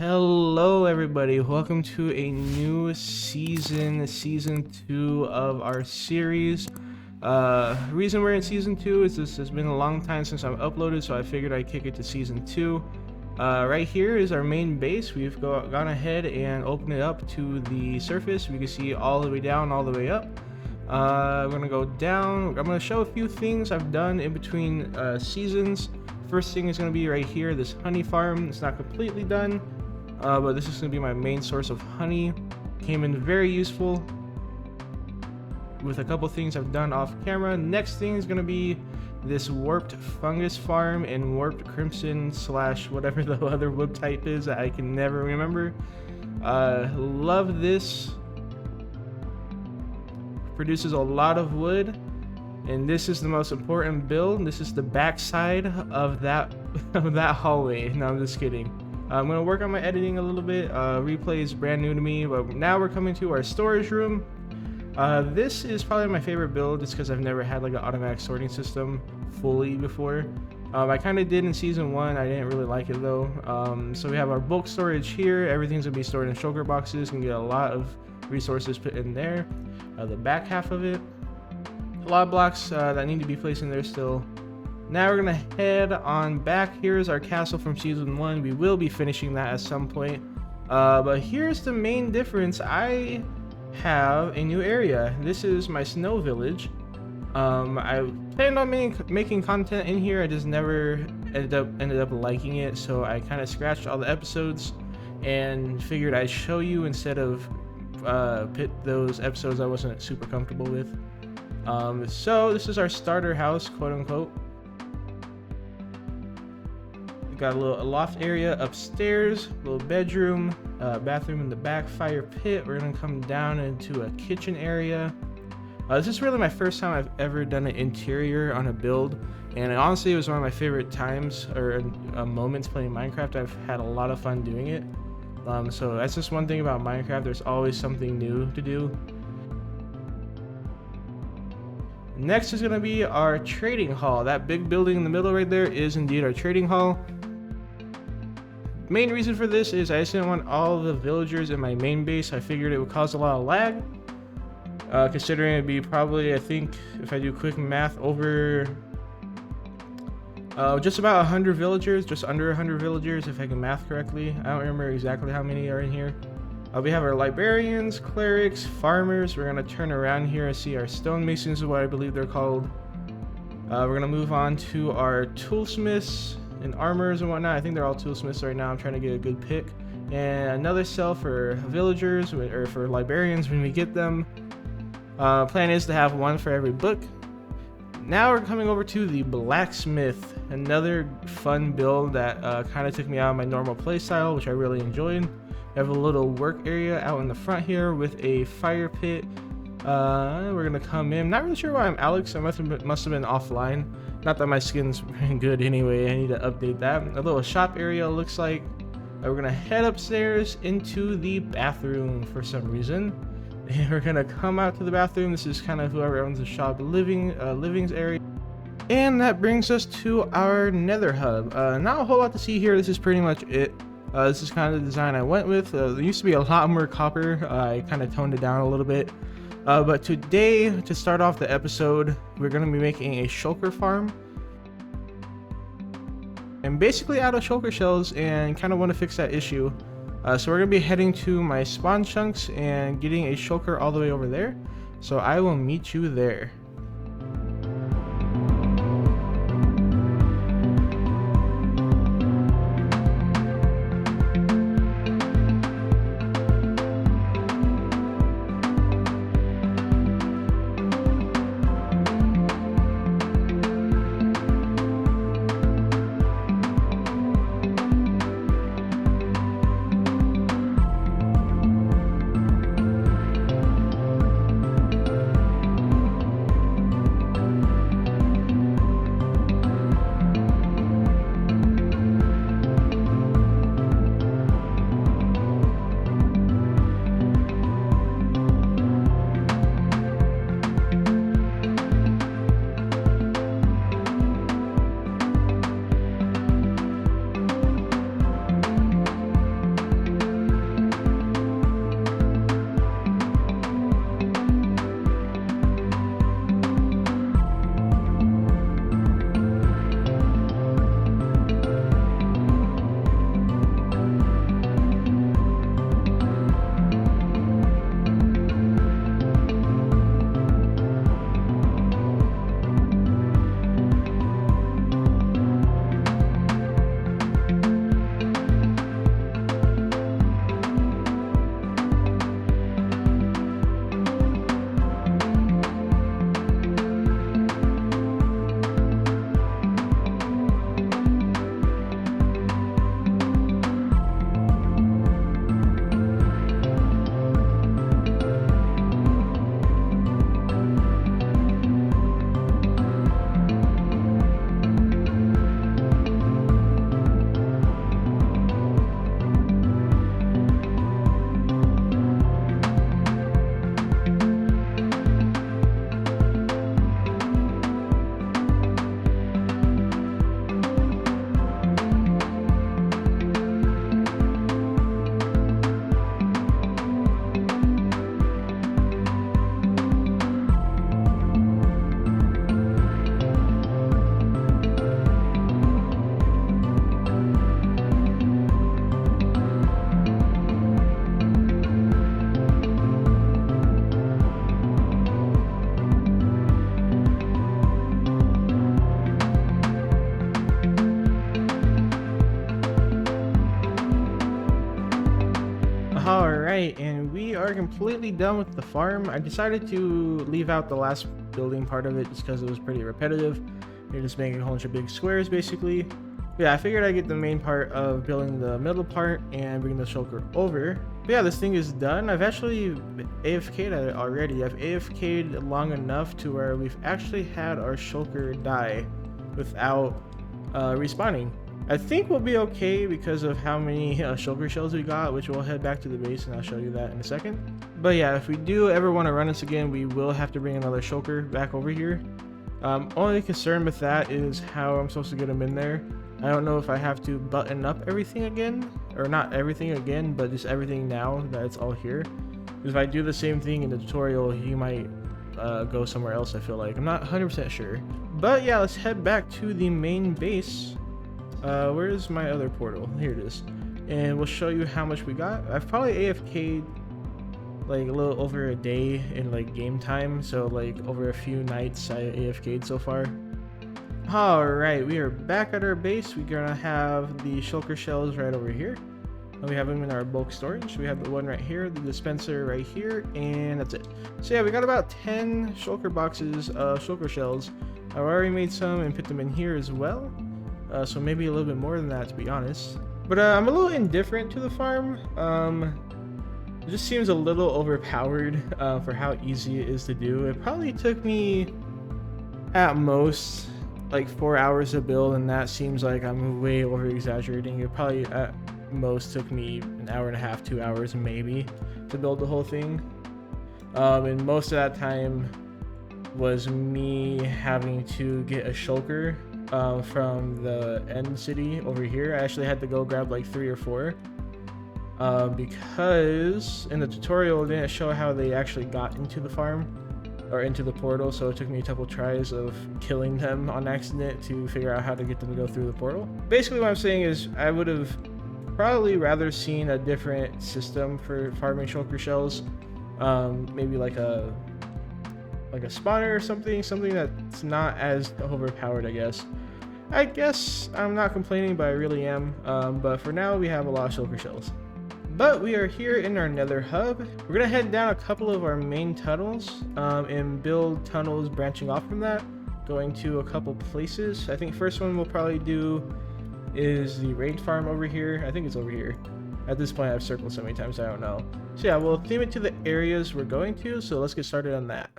Hello everybody, welcome to a new season 2 of our series. Reason we're in season 2 is this has been a long time since I've uploaded, so I figured I'd kick it to season 2. Right here is our main base. We've gone ahead and opened it up to the surface. We can see all the way down, all the way up. I'm gonna go down. I'm gonna show a few things I've done in between seasons. First thing is gonna be right here, this honey farm. It's not completely done. But this is going to be my main source of honey. Came in very useful with a couple things I've done off camera. Next thing is going to be this warped fungus farm and warped crimson / whatever the other wood type is that I can never remember. Love this. Produces a lot of wood, and this is the most important build. This is the backside of that hallway. No, I'm just kidding. I'm going to work on my editing a little bit. Replay is brand new to me, but now we're coming to our storage room. This is probably my favorite build just because I've never had like an automatic sorting system fully before. I kind of did in season 1. I didn't really like it though. So we have our bulk storage here. Everything's going to be stored in shulker boxes. You can get a lot of resources put in there. The back half of it, a lot of blocks that need to be placed in there still. Now we're gonna head on back. Here's our castle from season 1. We will be finishing that at some point. But here's the main difference. I have a new area. This is my snow village. I planned on making content in here. I just never ended up liking it, so I kind of scratched all the episodes and figured I'd show you instead of put those episodes I wasn't super comfortable with. So this is our starter house, quote unquote. Got a loft area upstairs, little bedroom, bathroom in the back, fire pit. We're gonna come down into a kitchen area. This is really my first time I've ever done an interior on a build, and honestly it was one of my favorite times or moments playing Minecraft. I've had a lot of fun doing it. So that's just one thing about Minecraft. There's always something new to do. Next is gonna be our trading hall. That big building in the middle right there is indeed our trading hall. Main reason for this is I just didn't want all the villagers in my main base. I figured it would cause a lot of lag, considering it'd be probably, I think if I do quick math, over just about 100 villagers, just under 100 villagers if I can math correctly. I don't remember exactly how many are in here. We have our librarians, clerics, farmers. We're gonna turn around here and see our stonemasons is what I believe they're called. We're gonna move on to our toolsmiths and armors and whatnot. I think they're all toolsmiths right now. I'm trying to get a good pick. And another cell for villagers or for librarians when we get them. Plan is to have one for every book. Now we're coming over to the blacksmith, another fun build that kind of took me out of my normal playstyle, which I really enjoyed. We have a little work area out in the front here with a fire pit. We're gonna come in. Not really sure why I'm Alex. I must have been offline. Not that my skin's good anyway. I need to update that. A little shop area looks like. We're gonna head upstairs into the bathroom for some reason. And we're gonna come out to the bathroom. This is kind of whoever owns the shop livings area. And that brings us to our Nether Hub. Not a whole lot to see here. This is pretty much it. This is kind of the design I went with. There used to be a lot more copper. I kind of toned it down a little bit. But today, to start off the episode, we're going to be making a shulker farm. I'm basically out of shulker shells and kind of want to fix that issue. So we're going to be heading to my spawn chunks and getting a shulker all the way over there. So I will meet you there. Alright, and we are completely done with the farm. I decided to leave out the last building part of it just because it was pretty repetitive. You're just making a whole bunch of big squares basically. But yeah, I figured I'd get the main part of building the middle part and bring the shulker over. But yeah, this thing is done. I've actually AFK'd at it already. I've AFK'd long enough to where we've actually had our shulker die without respawning. I think we'll be okay because of how many shulker shells we got, which we'll head back to the base and I'll show you that in a second. But yeah, if we do ever want to run this again, we will have to bring another shulker back over here. Only concern with that is how I'm supposed to get him in there. I don't know if I have to button up everything again, or not everything again, but just everything now that it's all here. Because if I do the same thing in the tutorial, he might go somewhere else, I feel like. I'm not 100% sure. But yeah, let's head back to the main base. Where's my other portal? Here it is. And we'll show you how much we got. I've probably AFK'd like a little over a day in like game time, so like over a few nights I AFK'd so far. Alright, we are back at our base. We're gonna have the shulker shells right over here. We have them in our bulk storage. We have the one right here, the dispenser right here, and that's it. So yeah, we got about 10 shulker boxes of shulker shells. I've already made some and put them in here as well. So maybe a little bit more than that, to be honest. But I'm a little indifferent to the farm. It just seems a little overpowered for how easy it is to do. It probably took me at most like 4 hours to build, and that seems like I'm way over exaggerating. It probably at most took me an hour and a half, 2 hours maybe to build the whole thing. And most of that time was me having to get a shulker from the end city over here. I actually had to go grab like 3 or 4 because in the tutorial it didn't show how they actually got into the farm or into the portal, so it took me a couple tries of killing them on accident to figure out how to get them to go through the portal. Basically what I'm saying is I would have probably rather seen a different system for farming shulker shells. Maybe like a spawner or something that's not as overpowered, I guess. I guess I'm not complaining, but I really am. But for now, we have a lot of shulker shells. But we are here in our Nether Hub. We're gonna head down a couple of our main tunnels and build tunnels branching off from that, going to a couple places. I think first one we'll probably do is the raid farm over here. I think it's over here. At this point, I've circled so many times, I don't know. So yeah, we'll theme it to the areas we're going to, so let's get started on that.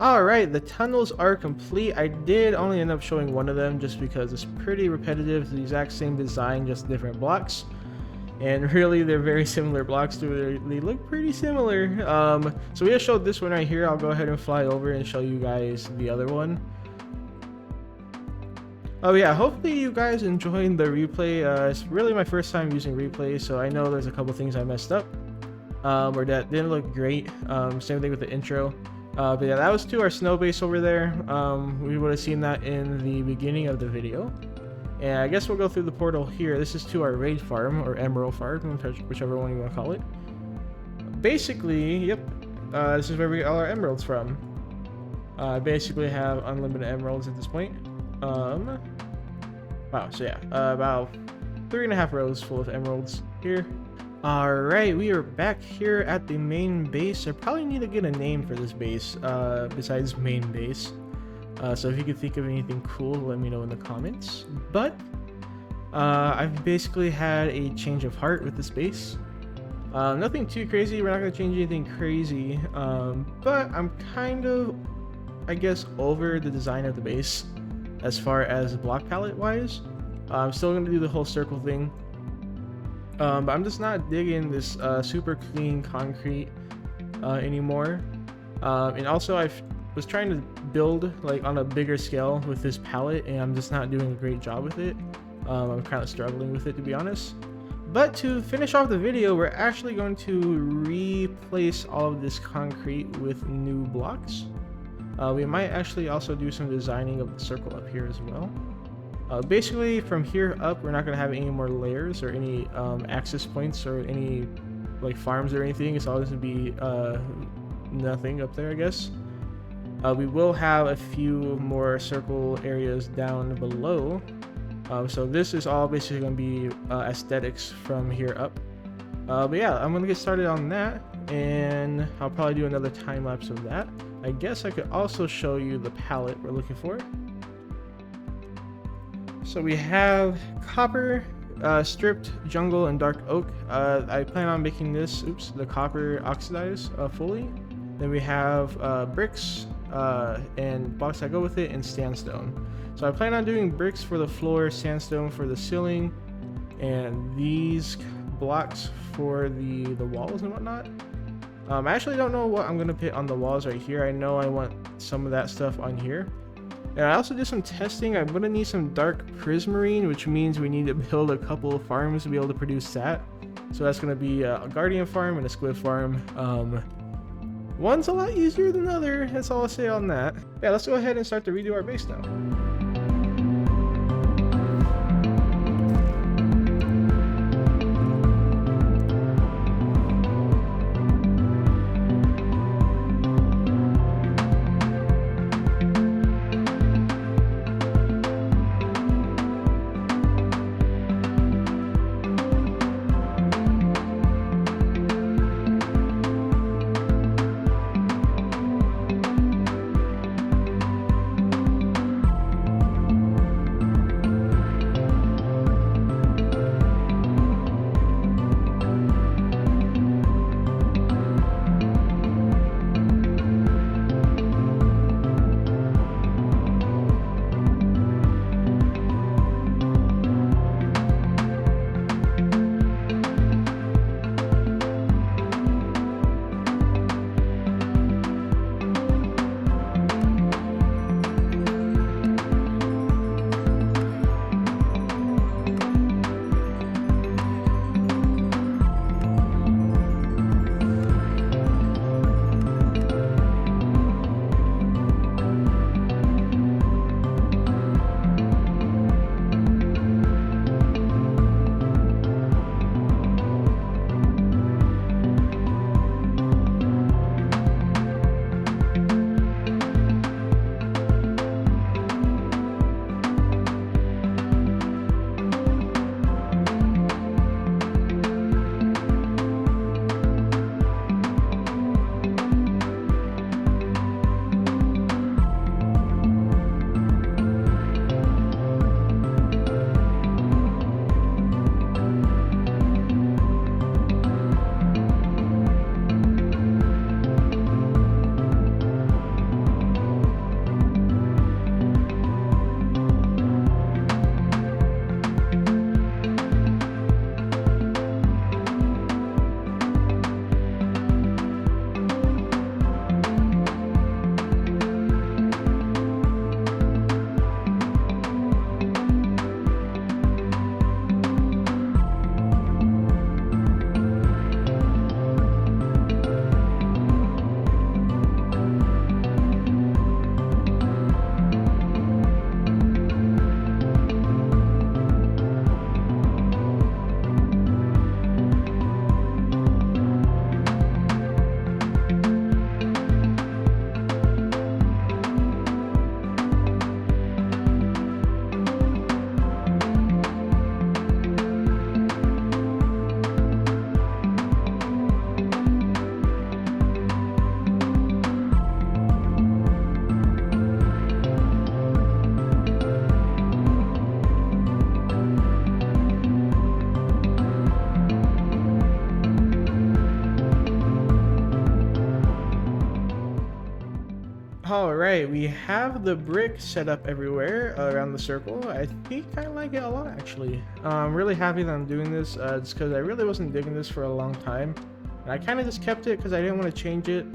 Alright, the tunnels are complete. I did only end up showing one of them just because it's pretty repetitive. It's the exact same design, just different blocks. And really, they're very similar blocks too. They look pretty similar. So we just showed this one right here. I'll go ahead and fly over and show you guys the other one. Oh yeah, hopefully you guys enjoyed the replay. It's really my first time using replay, so I know there's a couple things I messed up or that didn't look great. Same thing with the intro. But yeah, that was to our snow base over there. We would have seen that in the beginning of the video. And I guess we'll go through the portal here. This is to our raid farm, or emerald farm, whichever one you want to call it. Basically, yep, this is where we get all our emeralds from. I basically have unlimited emeralds at this point. Wow, so yeah, about 3.5 rows full of emeralds here. Alright, we are back here at the main base. I probably need to get a name for this base, besides main base. So if you could think of anything cool, let me know in the comments. But I've basically had a change of heart with this base. Nothing too crazy, we're not going to change anything crazy, but I'm kind of, I guess, over the design of the base as far as block palette wise. I'm still going to do the whole circle thing, but I'm just not digging this super clean concrete anymore. And also I was trying to build like on a bigger scale with this palette, and I'm just not doing a great job with it. I'm kind of struggling with it, to be honest. But to finish off the video, we're actually going to replace all of this concrete with new blocks. We might actually also do some designing of the circle up here as well. Basically, from here up, we're not going to have any more layers or any access points or any like farms or anything. It's always going to be nothing up there, I guess. We will have a few more circle areas down below. So this is all basically going to be aesthetics from here up. But yeah, I'm going to get started on that, and I'll probably do another time lapse of that. I guess I could also show you the palette we're looking for. So we have copper, stripped, jungle, and dark oak. I plan on making this, the copper oxidized fully. Then we have bricks and blocks that go with it, and sandstone. So I plan on doing bricks for the floor, sandstone for the ceiling, and these blocks for the walls and whatnot. I actually don't know what I'm going to put on the walls right here. I know I want some of that stuff on here. And I also did some testing. I'm going to need some dark prismarine, which means we need to build a couple of farms to be able to produce that. So that's going to be a guardian farm and a squid farm. One's a lot easier than the other. That's all I'll say on that. Yeah, let's go ahead and start to redo our base now. right, we have the brick set up everywhere around the circle. I think I like it a lot, actually. I'm really happy that I'm doing this. It's because I really wasn't digging this for a long time. And I kind of just kept it because I didn't want to change it.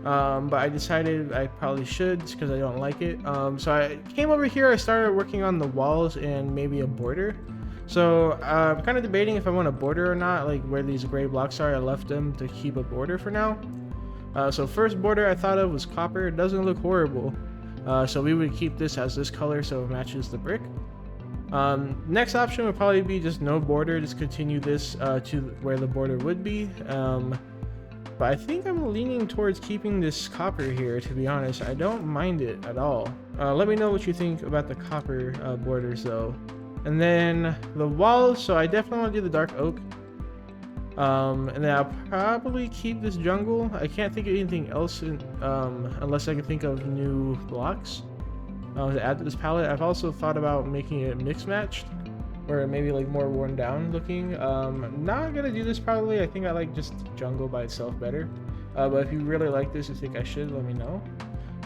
But I decided I probably should just because I don't like it. So I came over here, I started working on the walls and maybe a border. So I'm kind of debating if I want a border or not, like where these gray blocks are. I left them to keep a border for now. So first border I thought of was copper. It doesn't look horrible. So we would keep this as this color so it matches the brick. Next option would probably be just no border, just continue this to where the border would be. But I think I'm leaning towards keeping this copper here, to be honest. I don't mind it at all. Let me know what you think about the copper borders though. And then the walls, so I definitely want to do the dark oak. And then I'll probably keep this jungle. I can't think of anything else unless I can think of new blocks to add to this palette. I've also thought about making it mix matched, or maybe like more worn down looking. I'm not gonna do this probably. I think I like just jungle by itself better. But if you really like this, you think I should, let me know.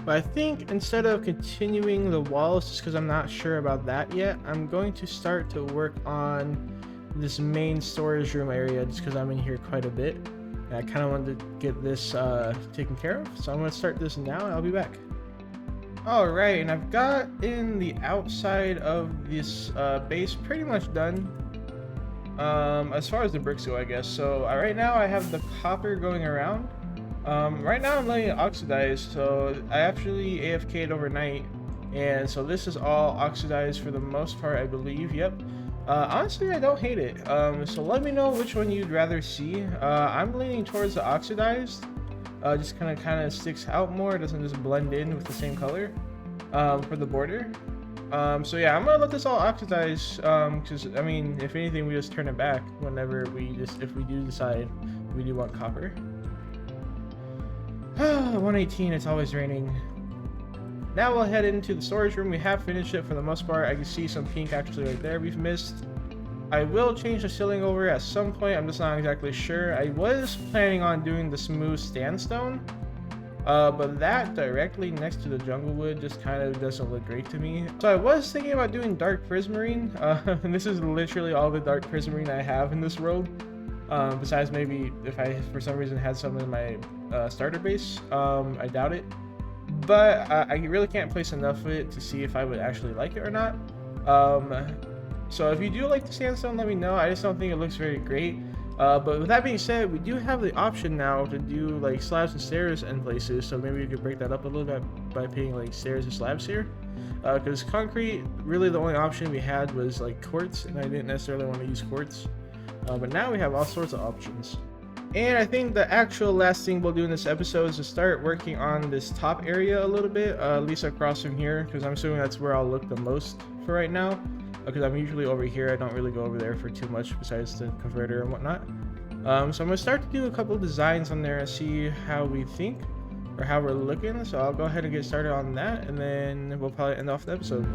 But I think instead of continuing the walls, just because I'm not sure about that yet, I'm going to start to work on this main storage room area just because I'm in here quite a bit. And I kind of wanted to get this taken care of. So I'm going to start this now and I'll be back. Alright, and I've got in the outside of this base pretty much done. As far as the bricks go, I guess. So right now I have the copper going around. Right now I'm letting it oxidize, so I actually AFK'd overnight, and so this is all oxidized for the most part, I believe. Yep. Honestly, I don't hate it. So let me know which one you'd rather see. I'm leaning towards the oxidized. Just kind of sticks out more. It doesn't just blend in with the same color for the border. So yeah, I'm gonna let this all oxidize. Because I mean, if anything, we just turn it back whenever if we do decide we do want copper. 118, it's always raining. Now we'll head into the storage room. We have finished it for the most part. I can see some pink actually right there we've missed. I will change the ceiling over at some point. I'm just not exactly sure. I was planning on doing the smooth sandstone, but that directly next to the jungle wood just kind of doesn't look great to me. So I was thinking about doing dark prismarine, and this is literally all the dark prismarine I have in this world. Besides maybe if I for some reason had some in my starter base. I doubt it, but I really can't place enough of it to see if I would actually like it or not. So if you do like the sandstone, let me know. I just don't think it looks very great. But with that being said, we do have the option now to do like slabs and stairs in places, so maybe we could break that up a little bit by putting like stairs and slabs here. Because concrete, really the only option we had was like quartz, and I didn't necessarily want to use quartz. But now we have all sorts of options. And I think the actual last thing we'll do in this episode is to start working on this top area a little bit, at least across from here, because I'm assuming that's where I'll look the most for right now. Because I'm usually over here, I don't really go over there for too much besides the converter and whatnot. So I'm going to start to do a couple designs on there and see how we think, or how we're looking. So I'll go ahead and get started on that, and then we'll probably end off the episode.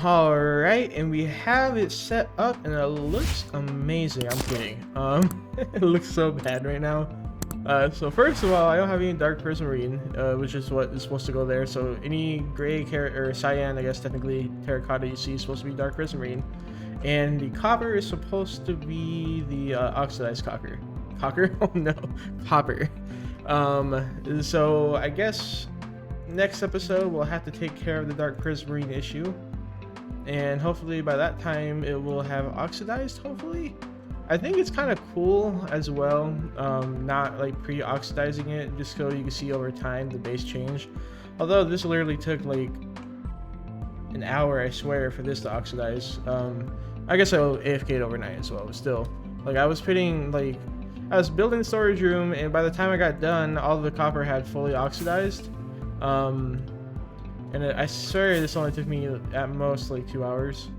Alright, and we have it set up and it looks amazing. I'm kidding. It looks so bad right now. So first of all, I don't have any dark prismarine, which is what is supposed to go there. So any gray or cyan, I guess technically terracotta you see is supposed to be dark prismarine. And the copper is supposed to be the oxidized copper. Oh no, copper. So I guess next episode we'll have to take care of the dark prismarine issue. And hopefully by that time it will have oxidized, hopefully. I think it's kind of cool as well, not like pre-oxidizing it, just so you can see over time the base change. Although this literally took like an hour, I swear, for this to oxidize. I guess I AFK'd overnight as well, but still. Like I was building the storage room, and by the time I got done, all the copper had fully oxidized. And I swear this only took me at most like 2 hours.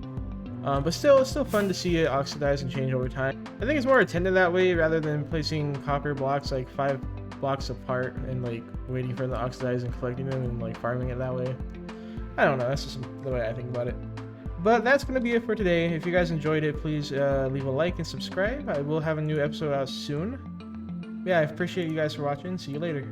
But still, it's still fun to see it oxidize and change over time. I think it's more intended that way rather than placing copper blocks like 5 blocks apart and like waiting for them to oxidize and collecting them and like farming it that way. I don't know, that's just the way I think about it. But that's going to be it for today. If you guys enjoyed it, please leave a like and subscribe. I will have a new episode out soon. Yeah, I appreciate you guys for watching. See you later.